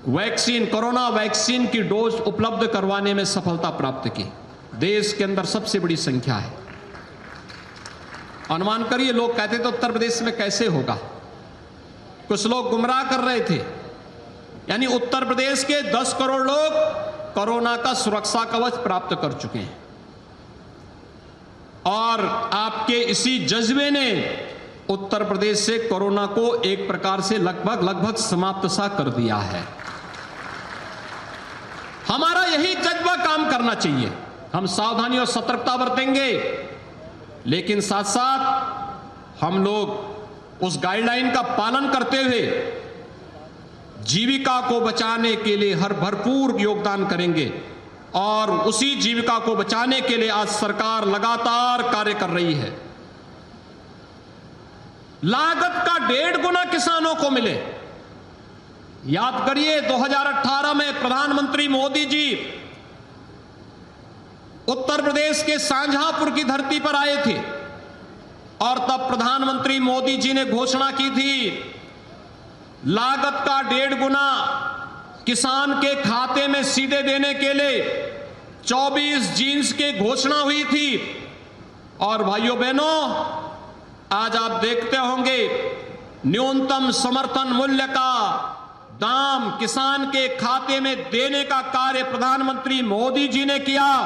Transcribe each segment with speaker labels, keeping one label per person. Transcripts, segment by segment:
Speaker 1: Vaccine, corona vaccine की dose उपलब्ध करवाने में सफलता प्राप्त की। देश के अंदर सबसे बड़ी संख्या है। अनुमान करिए, लोग कहते थे उत्तर प्रदेश में कैसे होगा। कुछ लोग गुमराह कर रहे थे। यानी उत्तर प्रदेश के 10 करोड़ लोग कोरोना का सुरक्षा कवच प्राप्त कर चुके हैं और आपके इसी जज्बे ने उत्तर प्रदेश से कोरोना को एक प्रकार से लगभग समाप्त सा कर दिया है। हमारा यही जज्बा काम करना चाहिए। हम सावधानी और सतर्कता बरतेंगे, लेकिन साथ साथ हम लोग उस गाइडलाइन का पालन करते हुए जीविका को बचाने के लिए हर भरपूर योगदान करेंगे। और उसी जीविका को बचाने के लिए आज सरकार लगातार कार्य कर रही है। लागत का 1.5 गुना किसानों को मिले। याद करिए, 2018 में प्रधानमंत्री मोदी जी उत्तर प्रदेश के शाहजहांपुर की धरती पर आए थे और तब प्रधानमंत्री मोदी जी ने घोषणा की थी, लागत का 1.5 गुना किसान के खाते में सीधे देने के लिए 24 जीन्स की घोषणा हुई थी। और भाइयों बहनों, आज आप देखते होंगे न्यूनतम समर्थन मूल्य का दाम किसान के खाते में देने का कार्य प्रधानमंत्री मोदी जी ने किया।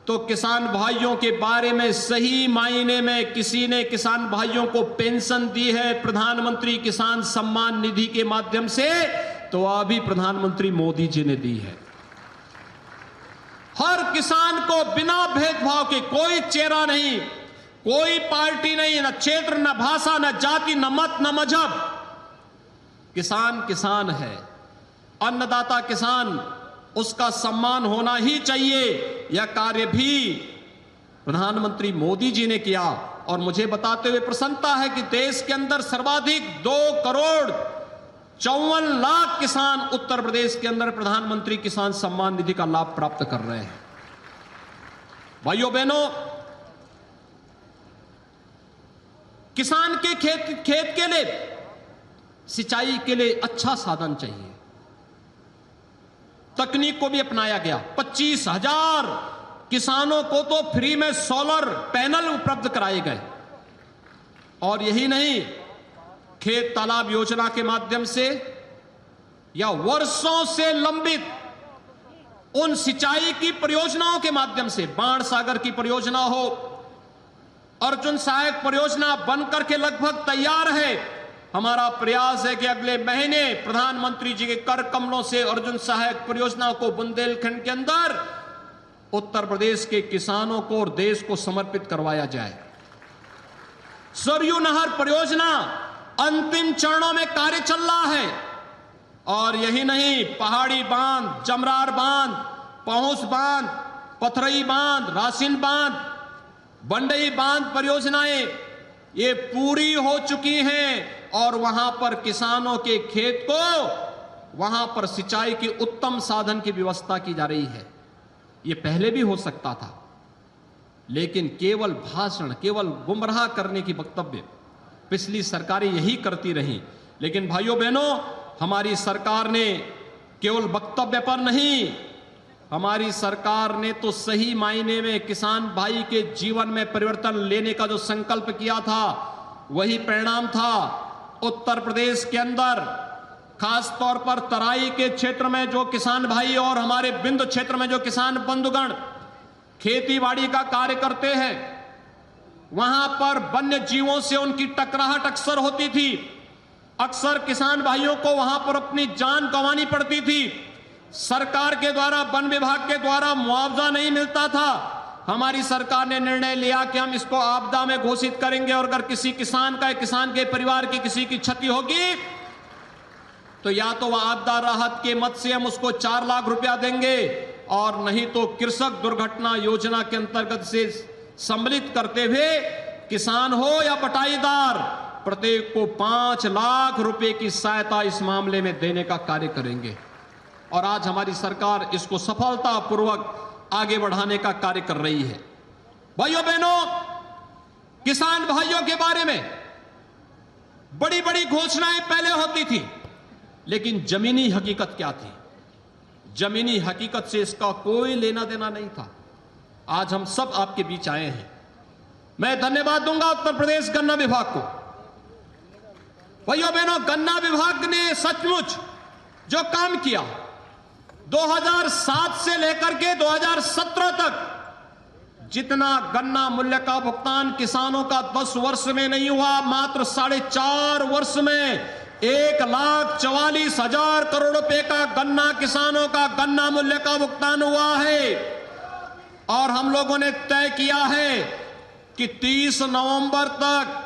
Speaker 1: तो किसान भाइयों के बारे में सही मायने में किसी ने किसान भाइयों को पेंशन दी है प्रधानमंत्री किसान सम्मान निधि के माध्यम से, तो अभी प्रधानमंत्री मोदी जी ने दी है। हर किसान को बिना भेदभाव के, कोई चेहरा नहीं, कोई पार्टी नहीं, न क्षेत्र, न भाषा, न जाति, न मत, न मजहब, किसान किसान है। अन्नदाता किसान, उसका सम्मान होना ही चाहिए। यह कार्य भी प्रधानमंत्री मोदी जी ने किया। और मुझे बताते हुए प्रसन्नता है कि देश के अंदर सर्वाधिक 2,54,00,000 किसान उत्तर प्रदेश के अंदर प्रधानमंत्री किसान सम्मान निधि का लाभ प्राप्त कर रहे हैं। भाइयों बहनों, किसान के खेत के लिए, सिंचाई के लिए अच्छा साधन चाहिए। तकनीक को भी अपनाया गया। 25,000 किसानों को तो फ्री में सोलर पैनल उपलब्ध कराए गए। और यही नहीं, खेत तालाब योजना के माध्यम से या वर्षों से लंबित उन सिंचाई की परियोजनाओं के माध्यम से, बाण सागर की परियोजना हो, अर्जुन सहायक परियोजना बनकर के लगभग तैयार है। हमारा प्रयास है कि अगले महीने प्रधानमंत्री जी के कर कमलों से अर्जुन सहायक परियोजना को बुंदेलखंड के अंदर उत्तर प्रदेश के किसानों को और देश को समर्पित करवाया जाए। सरयू नहर परियोजना अंतिम चरणों में कार्य चल रहा है। और यही नहीं, पहाड़ी बांध, जमरार बांध, पहुंच बांध, पथरई बांध, रासिन बांध, बंडई बांध परियोजनाएं ये पूरी हो चुकी हैं। और वहां पर किसानों के खेत को, वहां पर सिंचाई की उत्तम साधन की व्यवस्था की जा रही है। ये पहले भी हो सकता था, लेकिन केवल भाषण, केवल गुमराह करने की वक्तव्य पिछली सरकारें यही करती रही। लेकिन भाइयों बहनों, हमारी सरकार ने केवल वक्तव्य पर नहीं, हमारी सरकार ने तो सही मायने में किसान भाई के जीवन में परिवर्तन लेने का जो संकल्प किया था, वही परिणाम था। उत्तर प्रदेश के अंदर खास तौर पर तराई के क्षेत्र में जो किसान भाई और हमारे बिंदु क्षेत्र में जो किसान बंधुगण खेती-बाड़ी का कार्य करते हैं, वहां पर वन्य जीवों से उनकी टकराहट अक्सर होती थी। अक्सर किसान भाइयों को वहां पर अपनी जान गंवानी पड़ती थी। सरकार के द्वारा, वन विभाग के द्वारा मुआवजा नहीं मिलता था। हमारी सरकार ने निर्णय लिया कि हम इसको आपदा में घोषित करेंगे और अगर किसी किसान का, किसान के परिवार की किसी की क्षति होगी तो या तो वह आपदा राहत के मद से हम उसको 4 लाख रुपया देंगे, और नहीं तो कृषक दुर्घटना योजना के अंतर्गत से सम्मिलित करते हुए किसान हो या बटाईदार, प्रत्येक को 5 लाख रुपए की सहायता इस मामले में देने का कार्य करेंगे। और आज हमारी सरकार इसको सफलतापूर्वक आगे बढ़ाने का कार्य कर रही है। भाइयों बहनों, किसान भाइयों के बारे में बड़ी बड़ी घोषणाएं पहले होती थी, लेकिन जमीनी हकीकत क्या थी? जमीनी हकीकत से इसका कोई लेना देना नहीं था। आज हम सब आपके बीच आए हैं। मैं धन्यवाद दूंगा उत्तर प्रदेश गन्ना विभाग को। भाइयों बहनों, गन्ना विभाग ने सचमुच जो काम किया, 2007 से लेकर के 2017 तक जितना गन्ना मूल्य का भुगतान किसानों का 10 वर्ष में नहीं हुआ, मात्र 4.5 वर्ष में 1,44,000 करोड़ रुपए का गन्ना किसानों का गन्ना मूल्य का भुगतान हुआ है। और हम लोगों ने तय किया है कि 30 नवंबर तक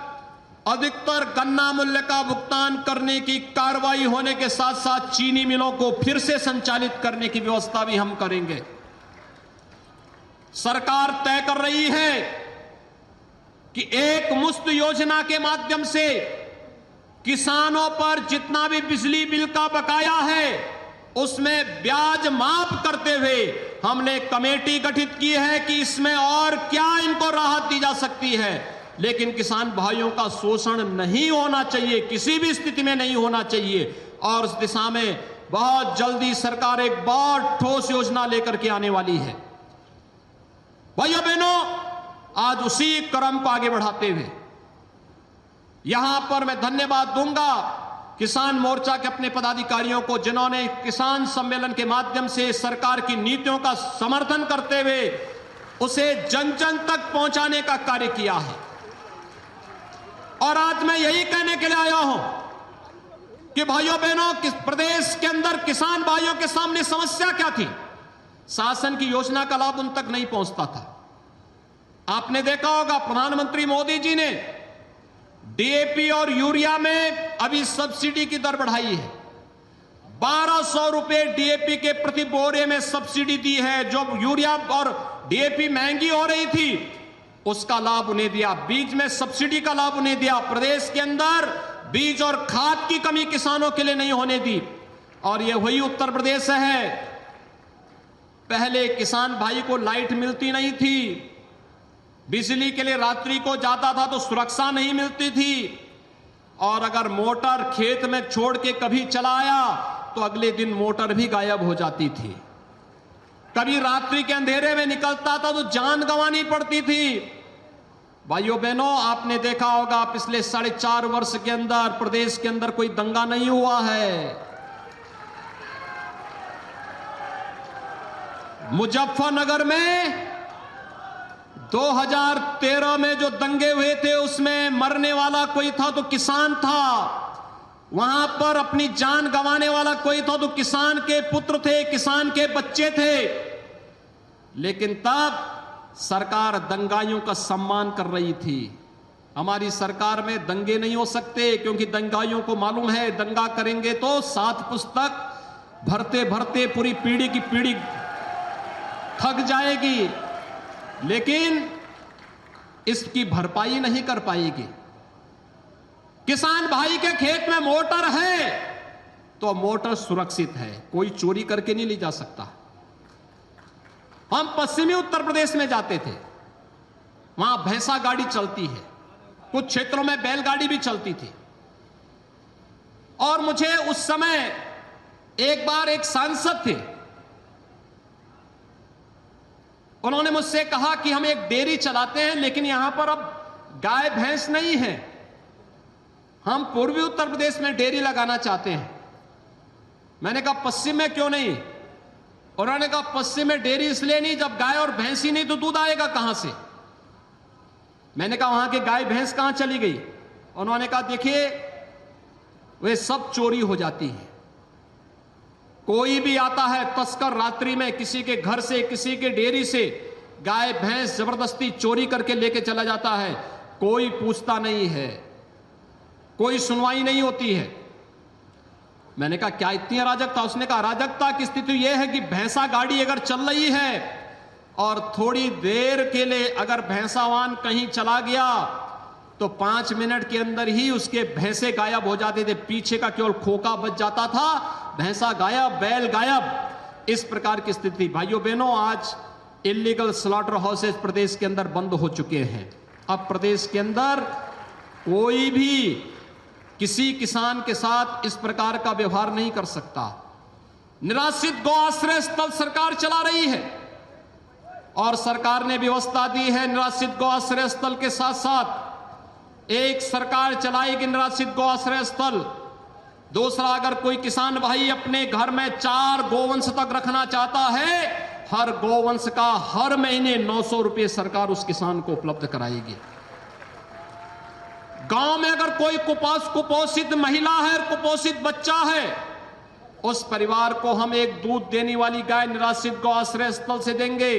Speaker 1: अधिकतर गन्ना मूल्य का भुगतान करने की कार्रवाई होने के साथ साथ चीनी मिलों को फिर से संचालित करने की व्यवस्था भी हम करेंगे। सरकार तय कर रही है कि एक मुश्त योजना के माध्यम से किसानों पर जितना भी बिजली बिल का बकाया है उसमें ब्याज माफ करते हुए हमने कमेटी गठित की है कि इसमें और क्या इनको राहत दी जा सकती है। लेकिन किसान भाइयों का शोषण नहीं होना चाहिए, किसी भी स्थिति में नहीं होना चाहिए। और इस दिशा में बहुत जल्दी सरकार एक बहुत ठोस योजना लेकर के आने वाली है। भाइयों बहनों, आज उसी क्रम को आगे बढ़ाते हुए यहां पर मैं धन्यवाद दूंगा किसान मोर्चा के अपने पदाधिकारियों को, जिन्होंने किसान सम्मेलन के माध्यम से सरकार की नीतियों का समर्थन करते हुए उसे जन जन तक पहुंचाने का कार्य किया है। और आज मैं यही कहने के लिए आया हूं कि भाइयों बहनों, किस प्रदेश के अंदर किसान भाइयों के सामने समस्या क्या थी? शासन की योजना का लाभ उन तक नहीं पहुंचता था। आपने देखा होगा प्रधानमंत्री मोदी जी ने डीएपी और यूरिया में अभी सब्सिडी की दर बढ़ाई है। 1200 रुपए डीएपी के प्रति बोरे में सब्सिडी दी है। जो यूरिया और डीएपी महंगी हो रही थी उसका लाभ उन्हें दिया, बीज में सब्सिडी का लाभ उन्हें दिया। प्रदेश के अंदर बीज और खाद की कमी किसानों के लिए नहीं होने दी। और यह वही उत्तर प्रदेश है, पहले किसान भाई को लाइट मिलती नहीं थी, बिजली के लिए रात्रि को जाता था तो सुरक्षा नहीं मिलती थी, और अगर मोटर खेत में छोड़ के कभी चलाया तो अगले दिन मोटर भी गायब हो जाती थी। कभी रात्रि के अंधेरे में निकलता था तो जान गंवानी पड़ती थी। भाइयों बहनों, आपने देखा होगा पिछले 4.5 वर्ष के अंदर प्रदेश के अंदर कोई दंगा नहीं हुआ है। मुजफ्फरनगर में 2013 में जो दंगे हुए थे उसमें मरने वाला कोई था तो किसान था। वहां पर अपनी जान गंवाने वाला कोई था तो किसान के पुत्र थे, किसान के बच्चे थे। लेकिन तब सरकार दंगाइयों का सम्मान कर रही थी। हमारी सरकार में दंगे नहीं हो सकते, क्योंकि दंगाइयों को मालूम है दंगा करेंगे तो 7 पुस्तक भरते भरते पूरी पीढ़ी की पीढ़ी थक जाएगी, लेकिन इसकी भरपाई नहीं कर पाएगी। किसान भाई के खेत में मोटर है तो मोटर सुरक्षित है, कोई चोरी करके नहीं ले जा सकता। हम पश्चिमी उत्तर प्रदेश में जाते थे, वहां भैंसा गाड़ी चलती है, कुछ क्षेत्रों में बैलगाड़ी भी चलती थी। और मुझे उस समय एक बार एक सांसद थे, उन्होंने मुझसे कहा कि हम एक डेयरी चलाते हैं लेकिन यहां पर अब गाय भैंस नहीं है, हम पूर्वी उत्तर प्रदेश में डेयरी लगाना चाहते हैं। मैंने कहा पश्चिम में क्यों नहीं? उन्होंने कहा पश्चिम में डेयरी इसलिए नहीं, जब गाय और भैंस ही नहीं तो दूध आएगा कहां से? मैंने कहा वहां के गाय भैंस कहां चली गई? उन्होंने कहा देखिए वे सब चोरी हो जाती है। कोई भी आता है तस्कर रात्रि में किसी के घर से, किसी के डेयरी से गाय भैंस जबरदस्ती चोरी करके लेके चला जाता है, कोई पूछता नहीं है, कोई सुनवाई नहीं होती है। मैंने कहा क्या इतनी अराजकता? उसने कहा अराजकता की स्थिति यह है कि भैंसा गाड़ी अगर चल रही है और थोड़ी देर के लिए अगर भैंसावान कहीं चला गया तो 5 मिनट के अंदर ही उसके भैंसे गायब हो जाते थे, पीछे का केवल खोका बच जाता था, भैंसा गायब, बैल गायब। इस प्रकार की स्थिति। भाइयों बहनों, आज इलीगल स्लॉटर हाउसेस प्रदेश के अंदर बंद हो चुके हैं। अब प्रदेश के अंदर कोई भी किसी किसान के साथ इस प्रकार का व्यवहार नहीं कर सकता। निराश्रित गौ आश्रय स्थल सरकार चला रही है और सरकार ने व्यवस्था दी है निराश्रित गौ आश्रय स्थल के साथ साथ एक सरकार चलाएगी निराश्रित गौ आश्रय स्थल। दूसरा, अगर कोई किसान भाई अपने घर में 4 गोवंश तक रखना चाहता है, हर गोवंश का हर महीने 900 रुपए सरकार उस किसान को उपलब्ध कराएगी। गांव में अगर कोई कुपोषित महिला है और कुपोषित बच्चा है, उस परिवार को हम एक दूध देने वाली गाय निराश्रित गौ आश्रय स्थल से देंगे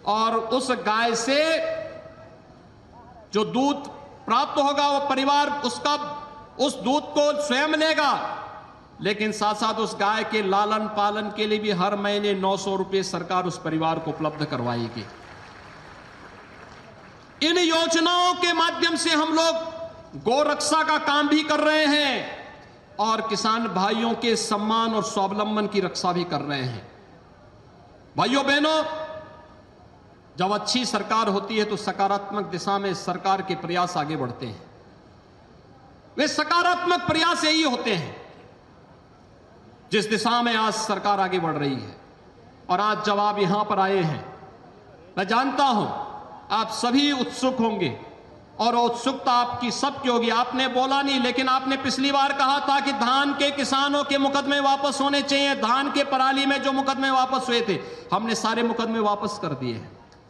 Speaker 1: और उस गाय से जो दूध प्राप्त होगा वो परिवार उस दूध को स्वयं लेगा, लेकिन साथ साथ उस गाय के लालन पालन के लिए भी हर महीने 900 रुपए सरकार उस परिवार को उपलब्ध करवाएगी। इन योजनाओं के माध्यम से हम लोग गौरक्षा का काम भी कर रहे हैं और किसान भाइयों के सम्मान और स्वावलंबन की रक्षा भी कर रहे हैं। भाइयों बहनों, जब अच्छी सरकार होती है तो सकारात्मक दिशा में सरकार के प्रयास आगे बढ़ते हैं। वे सकारात्मक प्रयास यही होते हैं जिस दिशा में आज सरकार आगे बढ़ रही है। और आज जब आप यहां पर आए हैं, मैं जानता हूं आप सभी उत्सुक होंगे और उत्सुकता आपकी सबकी होगी। आपने बोला नहीं, लेकिन आपने पिछली बार कहा था कि धान के किसानों के मुकदमे वापस होने चाहिए। धान के पराली में जो मुकदमे वापस हुए थे, हमने सारे मुकदमे वापस कर दिए हैं।